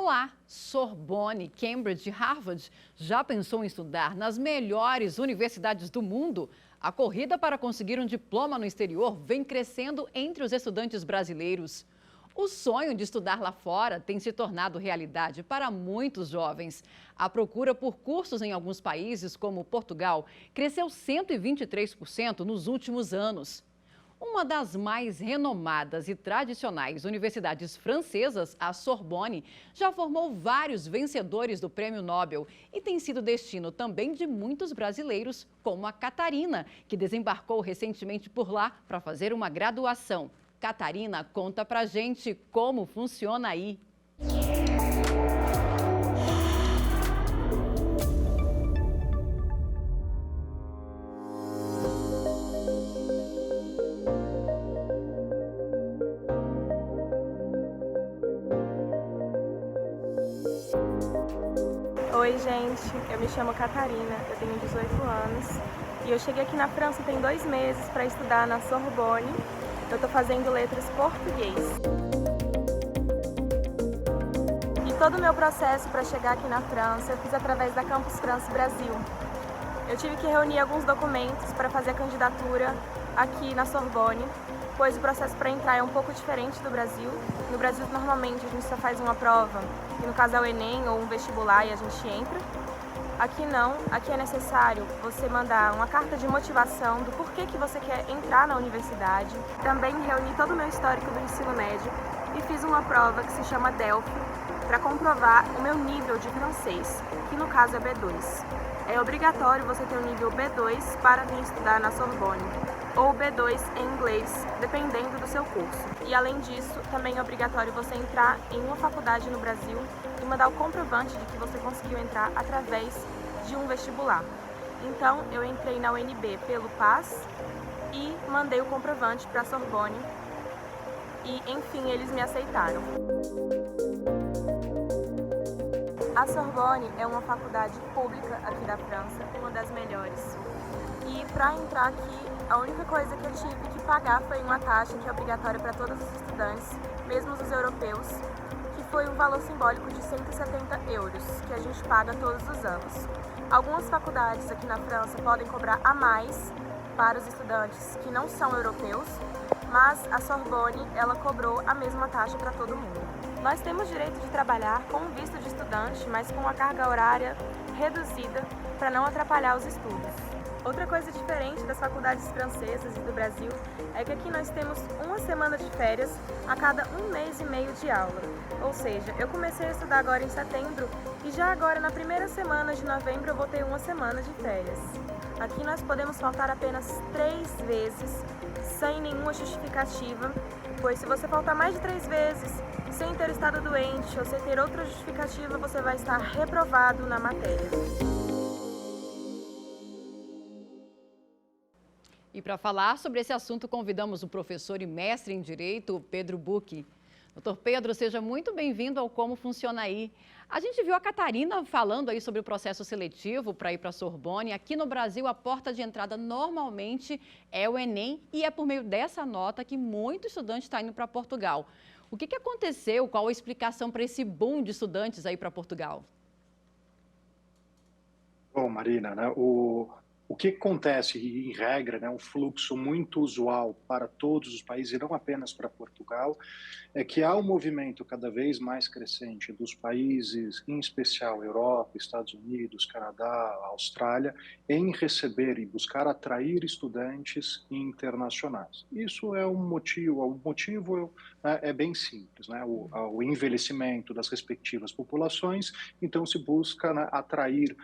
lá, Sorbonne, Cambridge e Harvard já pensou em estudar nas melhores universidades do mundo? A corrida para conseguir um diploma no exterior vem crescendo entre os estudantes brasileiros. O sonho de estudar lá fora tem se tornado realidade para muitos jovens. A procura por cursos em alguns países, como Portugal, cresceu 123% nos últimos anos. Uma das mais renomadas e tradicionais universidades francesas, a Sorbonne, já formou vários vencedores do Prêmio Nobel e tem sido destino também de muitos brasileiros, como a Catarina, que desembarcou recentemente por lá para fazer uma graduação. Catarina, conta pra gente como funciona aí. Oi, gente, eu me chamo Catarina, eu tenho 18 anos e eu cheguei aqui na França tem 2 meses para estudar na Sorbonne. Eu estou fazendo letras português. E todo o meu processo para chegar aqui na França eu fiz através da Campus France Brasil. Eu tive que reunir alguns documentos para fazer a candidatura aqui na Sorbonne, pois o processo para entrar é um pouco diferente do Brasil. No Brasil, normalmente, a gente só faz uma prova, que no caso é o Enem ou um vestibular, e a gente entra. Aqui não, aqui é necessário você mandar uma carta de motivação do porquê que você quer entrar na universidade. Também reuni todo o meu histórico do ensino médio e fiz uma prova que se chama DELF, para comprovar o meu nível de francês, que no caso é B2. É obrigatório você ter o nível B2 para vir estudar na Sorbonne, ou B2 em inglês, dependendo do seu curso. E além disso, também é obrigatório você entrar em uma faculdade no Brasil e mandar o comprovante de que você conseguiu entrar através de um vestibular. Então, eu entrei na UNB pelo PAS e mandei o comprovante para a Sorbonne e, enfim, eles me aceitaram. A Sorbonne é uma faculdade pública aqui da França, uma das melhores. E para entrar aqui, a única coisa que eu tive que pagar foi uma taxa que é obrigatória para todos os estudantes, mesmo os europeus, que foi um valor simbólico de 170 euros, que a gente paga todos os anos. Algumas faculdades aqui na França podem cobrar a mais para os estudantes que não são europeus, mas a Sorbonne, ela cobrou a mesma taxa para todo mundo. Nós temos direito de trabalhar com visto de estudante, mas com uma carga horária reduzida para não atrapalhar os estudos. Outra coisa diferente das faculdades francesas e do Brasil é que aqui nós temos uma semana de férias a cada 1 mês e meio de aula. Ou seja, eu comecei a estudar agora em setembro e já agora na primeira semana de novembro eu vou ter uma semana de férias. Aqui nós podemos faltar apenas 3 vezes, sem nenhuma justificativa, pois se você faltar mais de 3 vezes, sem ter estado doente ou sem ter outra justificativa, você vai estar reprovado na matéria. E para falar sobre esse assunto, convidamos o professor e mestre em Direito, Pedro Bucchi. Doutor Pedro, seja muito bem-vindo ao Como Funciona Aí. A gente viu a Catarina falando aí sobre o processo seletivo para ir para a Sorbonne. Aqui no Brasil, a porta de entrada normalmente é o Enem e é por meio dessa nota que muito estudante está indo para Portugal. O que aconteceu? Qual a explicação para esse boom de estudantes aí para Portugal? Bom, Marina, né, o que acontece, em regra, né, um fluxo muito usual para todos os países, e não apenas para Portugal, é que há um movimento cada vez mais crescente dos países, em especial Europa, Estados Unidos, Canadá, Austrália, em receber e buscar atrair estudantes internacionais. Isso é um motivo, é bem simples, né, o envelhecimento das respectivas populações, então se busca, né, atrair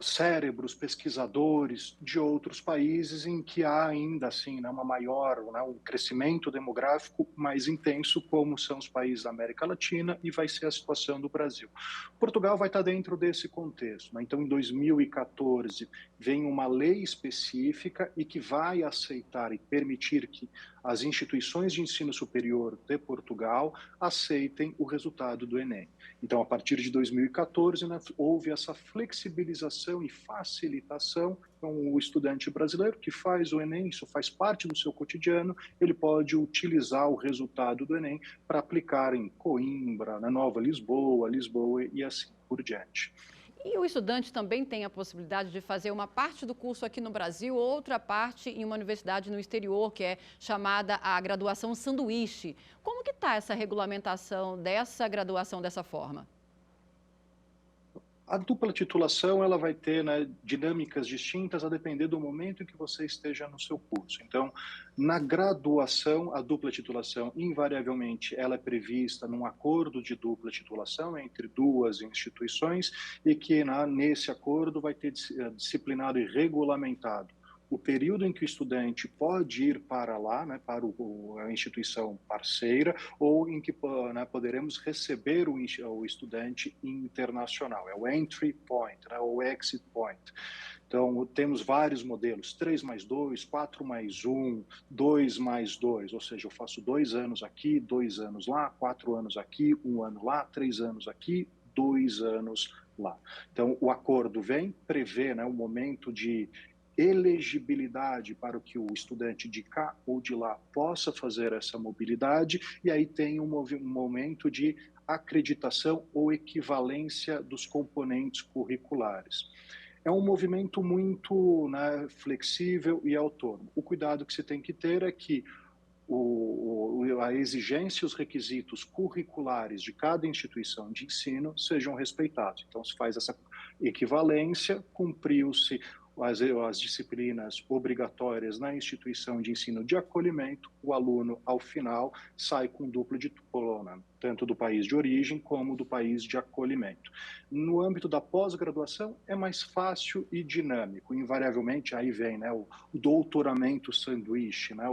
cérebros, pesquisadores de outros países em que há ainda assim, né, uma maior, né, um crescimento demográfico mais intenso, como são os países da América Latina, e vai ser a situação do Brasil. Portugal vai estar dentro desse contexto, né? Então, em 2014, vem uma lei específica e que vai aceitar e permitir que as instituições de ensino superior de Portugal aceitem o resultado do Enem. Então, a partir de 2014, né, houve essa flexibilização e facilitação. Então, o estudante brasileiro que faz o Enem, isso faz parte do seu cotidiano, ele pode utilizar o resultado do Enem para aplicar em Coimbra, na Nova Lisboa, Lisboa e assim por diante. E o estudante também tem a possibilidade de fazer uma parte do curso aqui no Brasil, outra parte em uma universidade no exterior, que é chamada a graduação sanduíche. Como que está essa regulamentação dessa graduação dessa forma? A dupla titulação ela vai ter, né, dinâmicas distintas a depender do momento em que você esteja no seu curso. Então, na graduação, a dupla titulação, invariavelmente, ela é prevista num acordo de dupla titulação entre duas instituições e que nesse acordo vai ter disciplinado e regulamentado o período em que o estudante pode ir para lá, né, para a instituição parceira, ou em que, né, poderemos receber o estudante internacional. É o entry point, né, o exit point. Então, temos vários modelos, 3+2, 4+1, 2+2, ou seja, eu faço 2 anos aqui, 2 anos lá, 4 anos aqui, 1 ano lá, 3 anos aqui, 2 anos lá. Então, o acordo prevê, né, um momento de elegibilidade para que o estudante de cá ou de lá possa fazer essa mobilidade, e aí tem um momento de acreditação ou equivalência dos componentes curriculares. É um movimento muito, né, flexível e autônomo. O cuidado que se tem que ter é que a exigência e os requisitos curriculares de cada instituição de ensino sejam respeitados. Então, se faz essa equivalência, cumpriu-se as disciplinas obrigatórias na instituição de ensino de acolhimento, o aluno, ao final, sai com duplo diploma, tanto do país de origem como do país de acolhimento. No âmbito da pós-graduação, é mais fácil e dinâmico. Invariavelmente, aí vem, né, o doutoramento sanduíche, né,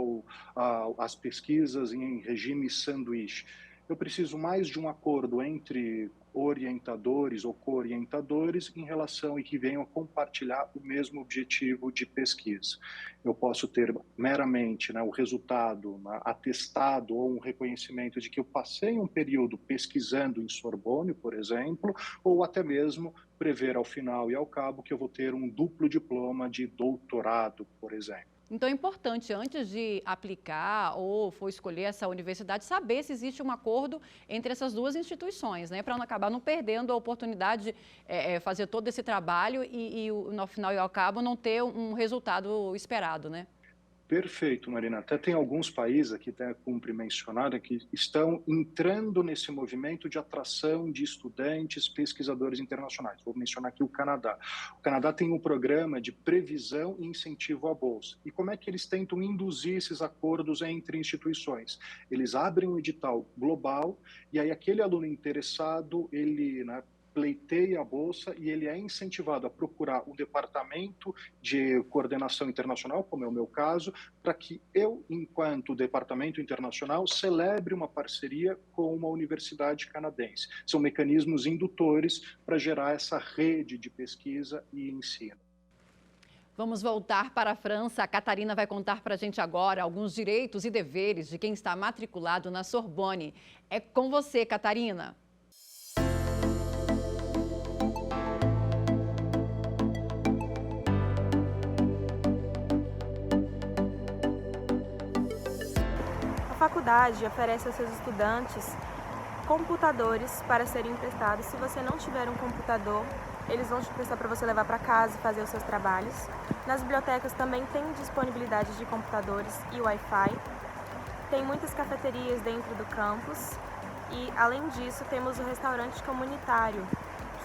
as pesquisas em regime sanduíche. Eu preciso mais de um acordo entre orientadores ou co-orientadores em relação e que venham a compartilhar o mesmo objetivo de pesquisa. Eu posso ter meramente, né, o resultado, né, atestado ou um reconhecimento de que eu passei um período pesquisando em Sorbonne, por exemplo, ou até mesmo prever ao final e ao cabo que eu vou ter um duplo diploma de doutorado, por exemplo. Então é importante, antes de aplicar ou for escolher essa universidade, saber se existe um acordo entre essas duas instituições, né? Para não acabar não perdendo a oportunidade de fazer todo esse trabalho e no final e ao cabo não ter um resultado esperado, né? Perfeito, Marina. Até tem alguns países aqui, até cumpre mencionar, que estão entrando nesse movimento de atração de estudantes, pesquisadores internacionais. Vou mencionar aqui o Canadá. O Canadá tem um programa de previsão e incentivo à bolsa. E como é que eles tentam induzir esses acordos entre instituições? Eles abrem um edital global e aí aquele aluno interessado, ele, né, pleiteia a bolsa e ele é incentivado a procurar o departamento de coordenação internacional, como é o meu caso, para que eu, enquanto departamento internacional, celebre uma parceria com uma universidade canadense. São mecanismos indutores para gerar essa rede de pesquisa e ensino. Vamos voltar para a França. A Catarina vai contar para a gente agora alguns direitos e deveres de quem está matriculado na Sorbonne. É com você, Catarina. A faculdade oferece aos seus estudantes computadores para serem emprestados. Se você não tiver um computador, eles vão te emprestar para você levar para casa e fazer os seus trabalhos. Nas bibliotecas também tem disponibilidade de computadores e Wi-Fi. Tem muitas cafeterias dentro do campus e, além disso, temos o restaurante comunitário,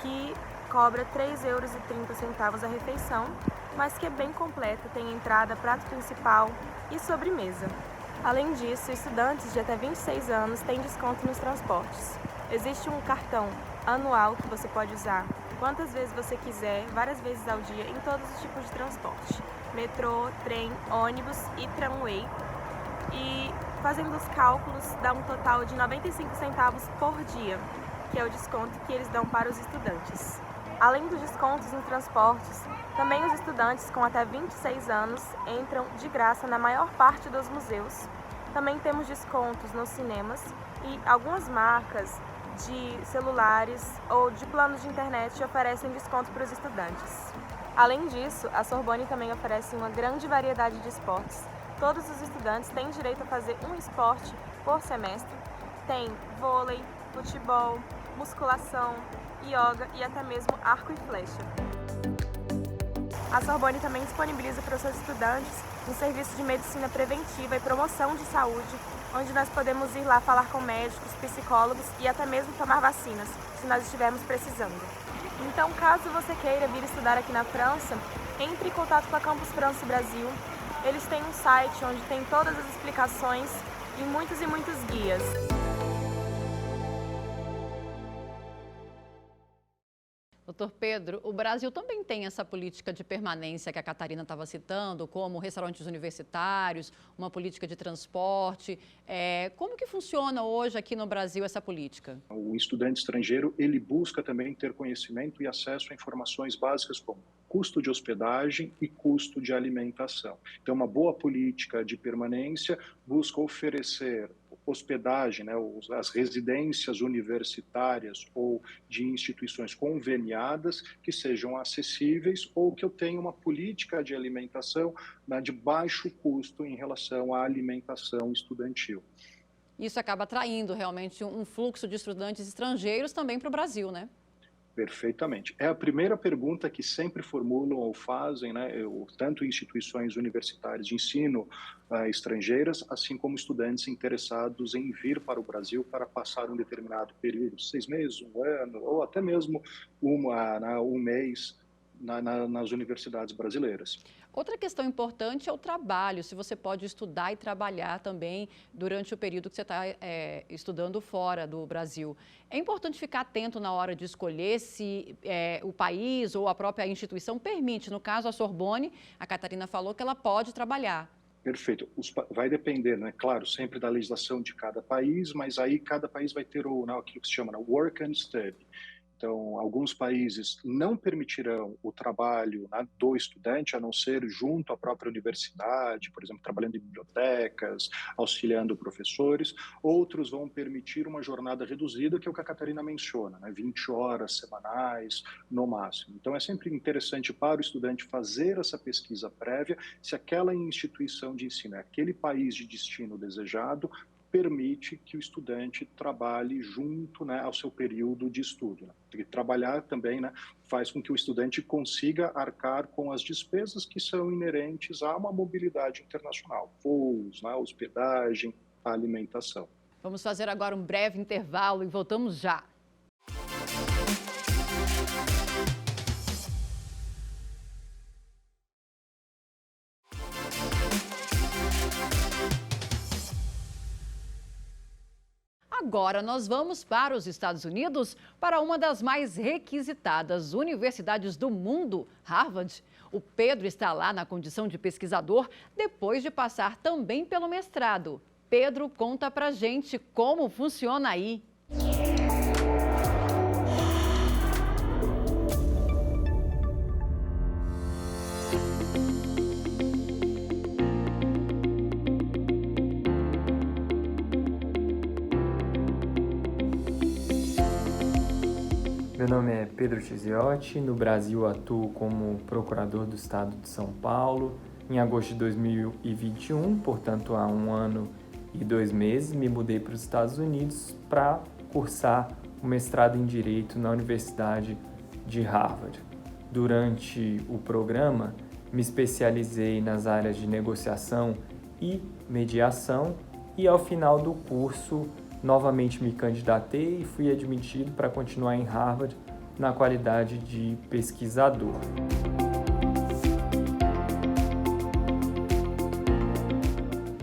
que cobra R$ 3,30 a refeição, mas que é bem completo, tem entrada, prato principal e sobremesa. Além disso, estudantes de até 26 anos têm desconto nos transportes. Existe um cartão anual que você pode usar quantas vezes você quiser, várias vezes ao dia, em todos os tipos de transporte. Metrô, trem, ônibus e tramway. E fazendo os cálculos, dá um total de 95 centavos por dia, que é o desconto que eles dão para os estudantes. Além dos descontos nos transportes, também os estudantes com até 26 anos entram de graça na maior parte dos museus Também temos descontos nos cinemas e algumas marcas de celulares ou de planos de internet oferecem desconto para os estudantes. Além disso, a Sorbonne também oferece uma grande variedade de esportes. Todos os estudantes têm direito a fazer um esporte por semestre. Tem vôlei, futebol, musculação, yoga e até mesmo arco e flecha. A Sorbonne também disponibiliza para os seus estudantes um serviço de medicina preventiva e promoção de saúde, onde nós podemos ir lá falar com médicos, psicólogos e até mesmo tomar vacinas, se nós estivermos precisando. Então, caso você queira vir estudar aqui na França, entre em contato com a Campus France Brasil. Eles têm um site onde tem todas as explicações e muitos guias. Doutor Pedro, o Brasil também tem essa política de permanência que a Catarina estava citando, como restaurantes universitários, uma política de transporte. Como que funciona hoje aqui no Brasil essa política? O estudante estrangeiro, ele busca também ter conhecimento e acesso a informações básicas como custo de hospedagem e custo de alimentação. Então, uma boa política de permanência busca oferecer hospedagem, né, as residências universitárias ou de instituições conveniadas que sejam acessíveis ou que eu tenha uma política de alimentação, né, de baixo custo em relação à alimentação estudantil. Isso acaba atraindo realmente um fluxo de estudantes estrangeiros também para o Brasil, né? Perfeitamente. É a primeira pergunta que sempre formulam ou fazem, né, tanto instituições universitárias de ensino estrangeiras, assim como estudantes interessados em vir para o Brasil para passar um determinado período, 6 meses, um ano, ou até mesmo um mês nas universidades brasileiras. Outra questão importante é o trabalho, se você pode estudar e trabalhar também durante o período que você está estudando fora do Brasil. É importante ficar atento na hora de escolher se o país ou a própria instituição permite. No caso, a Sorbonne, a Catarina falou que ela pode trabalhar. Perfeito. Vai depender, né? Claro, sempre da legislação de cada país, mas aí cada país vai ter aquilo que se chama work and study. Então, alguns países não permitirão o trabalho, né, do estudante, a não ser junto à própria universidade, por exemplo, trabalhando em bibliotecas, auxiliando professores. Outros vão permitir uma jornada reduzida, que é o que a Catarina menciona, né, 20 horas semanais no máximo. Então, é sempre interessante para o estudante fazer essa pesquisa prévia, se aquela instituição de ensino é aquele país de destino desejado, permite que o estudante trabalhe junto, né, ao seu período de estudo. Né? Porque trabalhar também, né, faz com que o estudante consiga arcar com as despesas que são inerentes a uma mobilidade internacional, voos, né, hospedagem, alimentação. Vamos fazer agora um breve intervalo e voltamos já. Agora nós vamos para os Estados Unidos, para uma das mais requisitadas universidades do mundo, Harvard. O Pedro está lá na condição de pesquisador, depois de passar também pelo mestrado. Pedro, conta pra gente como funciona aí. Meu nome é Pedro Tiziotti, no Brasil atuo como procurador do Estado de São Paulo. Em agosto de 2021, portanto há 1 ano e 2 meses, me mudei para os Estados Unidos para cursar o mestrado em Direito na Universidade de Harvard. Durante o programa, me especializei nas áreas de negociação e mediação e ao final do curso novamente me candidatei e fui admitido para continuar em Harvard na qualidade de pesquisador.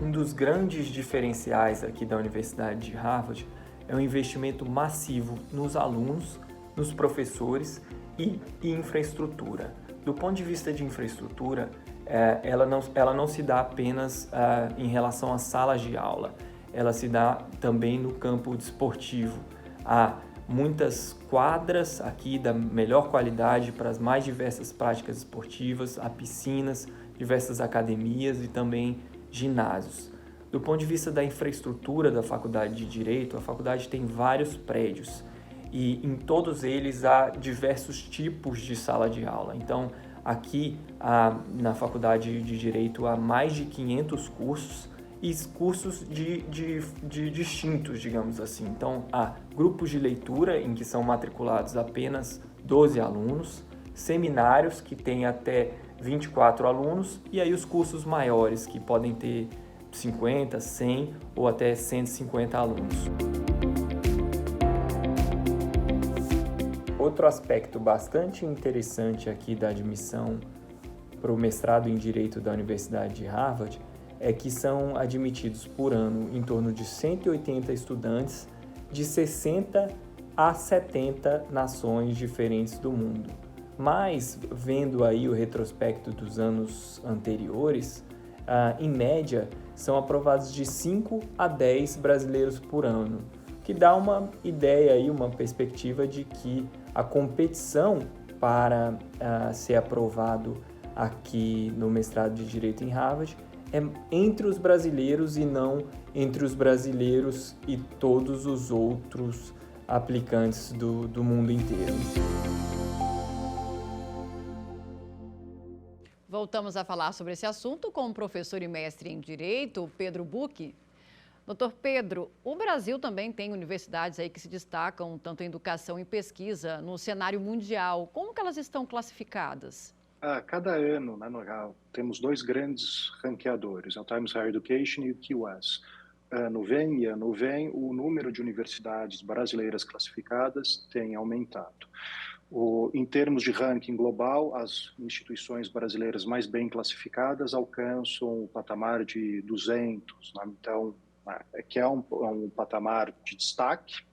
Um dos grandes diferenciais aqui da Universidade de Harvard é o investimento massivo nos alunos, nos professores e infraestrutura. Do ponto de vista de infraestrutura, ela não se dá apenas em relação às salas de aula. Ela se dá também no campo desportivo. Há muitas quadras aqui da melhor qualidade para as mais diversas práticas esportivas, há piscinas, diversas academias e também ginásios. Do ponto de vista da infraestrutura da Faculdade de Direito, a faculdade tem vários prédios e em todos eles há diversos tipos de sala de aula. Então, aqui na Faculdade de Direito há mais de 500 cursos e cursos de distintos, digamos assim. Então, há grupos de leitura em que são matriculados apenas 12 alunos, seminários que têm até 24 alunos e aí os cursos maiores que podem ter 50, 100 ou até 150 alunos. Outro aspecto bastante interessante aqui da admissão para o mestrado em Direito da Universidade de Harvard é que são admitidos por ano em torno de 180 estudantes de 60 a 70 nações diferentes do mundo. Mas, vendo aí o retrospecto dos anos anteriores, em média, são aprovados de 5 a 10 brasileiros por ano, que dá uma ideia aí, uma perspectiva de que a competição para ser aprovado aqui no mestrado de Direito em Harvard é entre os brasileiros e não entre os brasileiros e todos os outros aplicantes do mundo inteiro. Voltamos a falar sobre esse assunto com o professor e mestre em Direito, Pedro Bucchi. Doutor Pedro, o Brasil também tem universidades aí que se destacam tanto em educação e pesquisa no cenário mundial. Como que elas estão classificadas? Cada ano, né, temos dois grandes ranqueadores, o Times Higher Education e o QS. Ano vem, o número de universidades brasileiras classificadas tem aumentado. Em termos de ranking global, as instituições brasileiras mais bem classificadas alcançam o patamar de 200, né? Então, que é um patamar de destaque.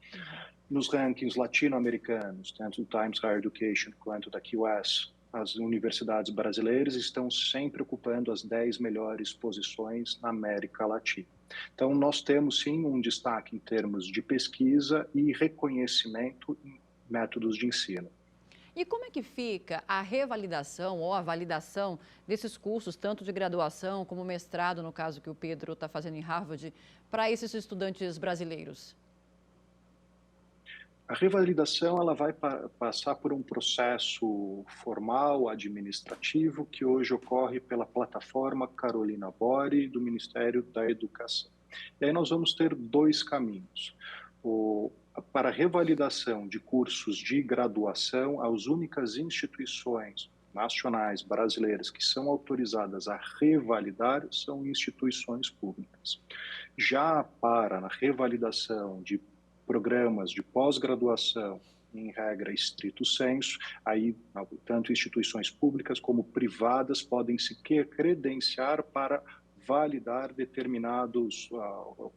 Nos rankings latino-americanos, tanto do Times Higher Education quanto da QS, as universidades brasileiras estão sempre ocupando as 10 melhores posições na América Latina. Então, nós temos, sim, um destaque em termos de pesquisa e reconhecimento em métodos de ensino. E como é que fica a revalidação ou a validação desses cursos, tanto de graduação como mestrado, no caso que o Pedro está fazendo em Harvard, para esses estudantes brasileiros? A revalidação ela vai passar por um processo formal, administrativo, que hoje ocorre pela plataforma Carolina Bori, do Ministério da Educação. E aí nós vamos ter dois caminhos. Para a revalidação de cursos de graduação, as únicas instituições nacionais brasileiras que são autorizadas a revalidar são instituições públicas. Já para a revalidação de programas de pós-graduação, em regra estrito sensu, aí tanto instituições públicas como privadas podem se credenciar para validar determinados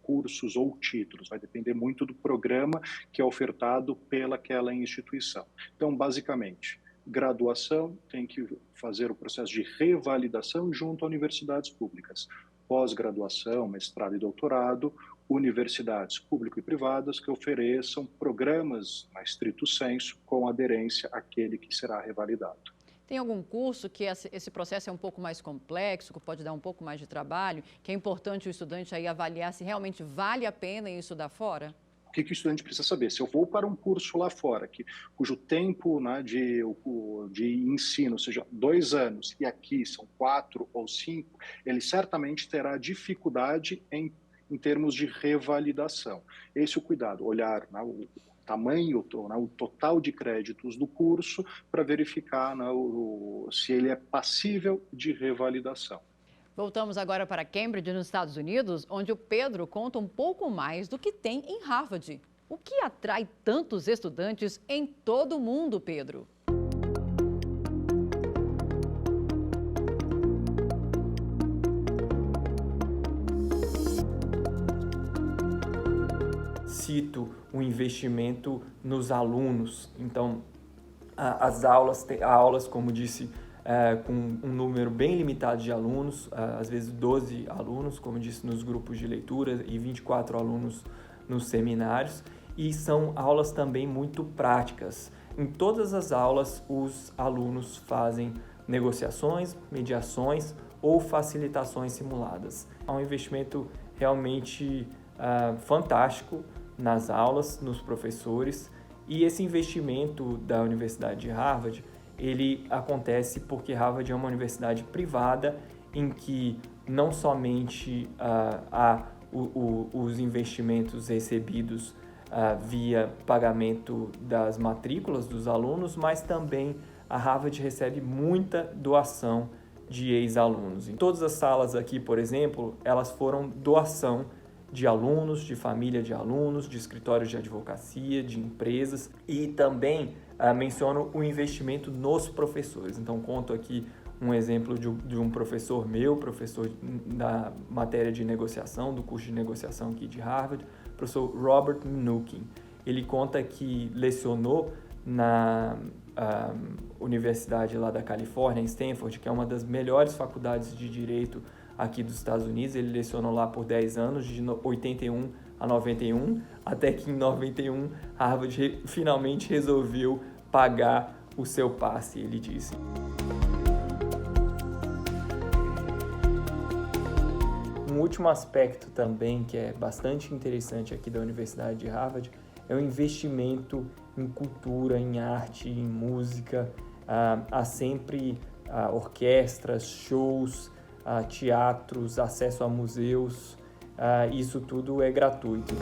cursos ou títulos. Vai depender muito do programa que é ofertado pelaquela instituição. Então, basicamente, graduação tem que fazer o processo de revalidação junto a universidades públicas. Pós-graduação, mestrado e doutorado, universidades públicas e privadas que ofereçam programas, na estrito sensu, com aderência àquele que será revalidado. Tem algum curso que esse processo é um pouco mais complexo, que pode dar um pouco mais de trabalho, que é importante o estudante aí avaliar se realmente vale a pena ir estudar fora? O que o estudante precisa saber? Se eu vou para um curso lá fora, cujo tempo, né, de ensino seja 2 anos e aqui são 4 ou 5, ele certamente terá dificuldade em termos de revalidação. Esse é o cuidado, olhar, né, o tamanho, o total de créditos do curso para verificar, né, se ele é passível de revalidação. Voltamos agora para Cambridge, nos Estados Unidos, onde o Pedro conta um pouco mais do que tem em Harvard. O que atrai tantos estudantes em todo o mundo, Pedro? Cito o investimento nos alunos. Então, as aulas, como disse, com um número bem limitado de alunos, às vezes 12 alunos, como disse, nos grupos de leitura e 24 alunos nos seminários. E são aulas também muito práticas. Em todas as aulas, os alunos fazem negociações, mediações ou facilitações simuladas. É um investimento realmente fantástico nas aulas, nos professores, e esse investimento da Universidade de Harvard, ele acontece porque Harvard é uma universidade privada em que não somente há os investimentos recebidos via pagamento das matrículas dos alunos, mas também a Harvard recebe muita doação de ex-alunos. Em todas as salas aqui, por exemplo, elas foram doação de alunos, de família de alunos, de escritórios de advocacia, de empresas, e também menciono o investimento nos professores. Então, conto aqui um exemplo de um professor meu, professor da matéria de negociação, do curso de negociação aqui de Harvard, professor Robert Mnuchin. Ele conta que lecionou na universidade lá da Califórnia, em Stanford, que é uma das melhores faculdades de direito aqui dos Estados Unidos. Ele lecionou lá por 10 anos, de 81 a 91, até que em 91 Harvard finalmente resolveu pagar o seu passe, ele disse. Um último aspecto também que é bastante interessante aqui da Universidade de Harvard é o investimento em cultura, em arte, em música. Há sempre orquestras, shows, teatros, acesso a museus. Isso tudo é gratuito.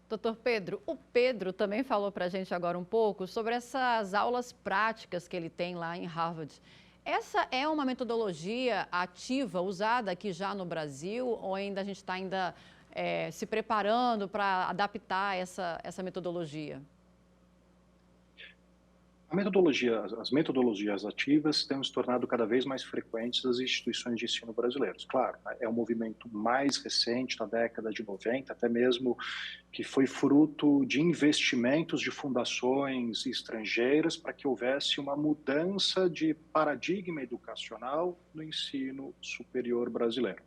Doutor Pedro, o Pedro também falou para a gente agora um pouco sobre essas aulas práticas que ele tem lá em Harvard. Essa é uma metodologia ativa usada aqui já no Brasil ou ainda a gente está se preparando para adaptar essa metodologia? As metodologias ativas têm se tornado cada vez mais frequentes nas instituições de ensino brasileiras. Claro, é um movimento mais recente, da década de 90, até mesmo que foi fruto de investimentos de fundações estrangeiras para que houvesse uma mudança de paradigma educacional no ensino superior brasileiro.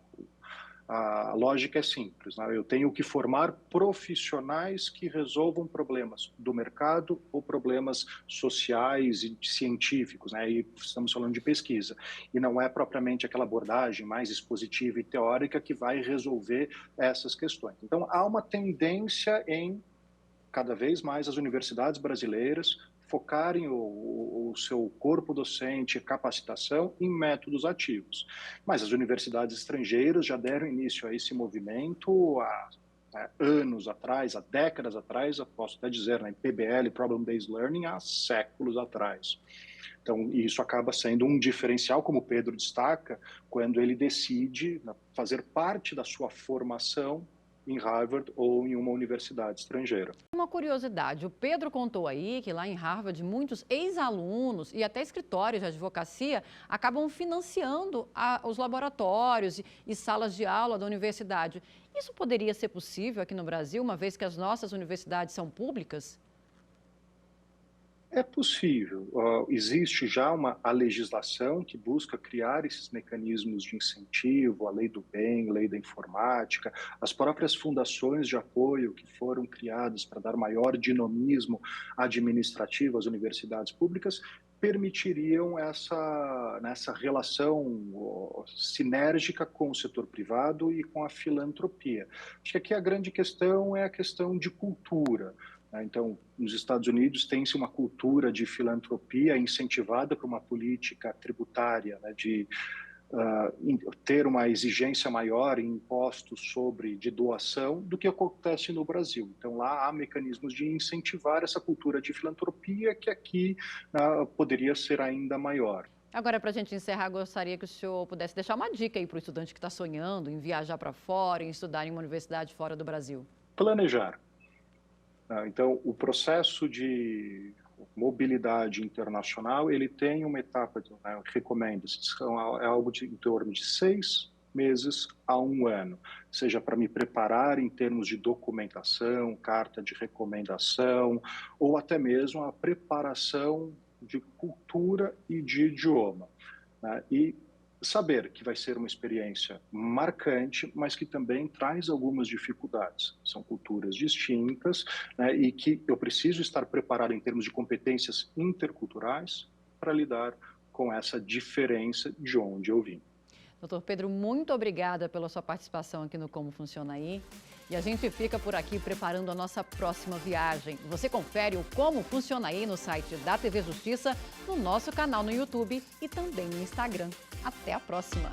A lógica é simples, né? Eu tenho que formar profissionais que resolvam problemas do mercado ou problemas sociais e científicos, né? E estamos falando de pesquisa. E não é propriamente aquela abordagem mais expositiva e teórica que vai resolver essas questões. Então, há uma tendência em, cada vez mais, as universidades brasileiras focarem o seu corpo docente e capacitação em métodos ativos. Mas as universidades estrangeiras já deram início a esse movimento há anos atrás, há décadas atrás, eu posso até dizer, né, PBL, Problem Based Learning, há séculos atrás. Então, isso acaba sendo um diferencial, como o Pedro destaca, quando ele decide fazer parte da sua formação em Harvard ou em uma universidade estrangeira. Uma curiosidade, o Pedro contou aí que lá em Harvard muitos ex-alunos e até escritórios de advocacia acabam financiando os laboratórios e salas de aula da universidade. Isso poderia ser possível aqui no Brasil, uma vez que as nossas universidades são públicas? É possível. Existe já a legislação que busca criar esses mecanismos de incentivo, a lei do bem, a lei da informática, as próprias fundações de apoio que foram criadas para dar maior dinamismo administrativo às universidades públicas, permitiriam essa relação sinérgica com o setor privado e com a filantropia. Acho que aqui a grande questão é a questão de cultura. Então, nos Estados Unidos tem-se uma cultura de filantropia incentivada por uma política tributária, né, de ter uma exigência maior em impostos de doação do que acontece no Brasil. Então, lá há mecanismos de incentivar essa cultura de filantropia que aqui poderia ser ainda maior. Agora, para a gente encerrar, gostaria que o senhor pudesse deixar uma dica aí para o estudante que está sonhando em viajar para fora, em estudar em uma universidade fora do Brasil. Planejar. Então, o processo de mobilidade internacional, ele tem uma etapa, recomenda-se, é algo em torno de 6 meses a 1 ano, seja para me preparar em termos de documentação, carta de recomendação, ou até mesmo a preparação de cultura e de idioma. E saber que vai ser uma experiência marcante, mas que também traz algumas dificuldades. São culturas distintas, né, e que eu preciso estar preparado em termos de competências interculturais para lidar com essa diferença de onde eu vim. Doutor Pedro, muito obrigada pela sua participação aqui no Como Funciona Aí. E a gente fica por aqui preparando a nossa próxima viagem. Você confere o Como Funciona Aí no site da TV Justiça, no nosso canal no YouTube e também no Instagram. Até a próxima!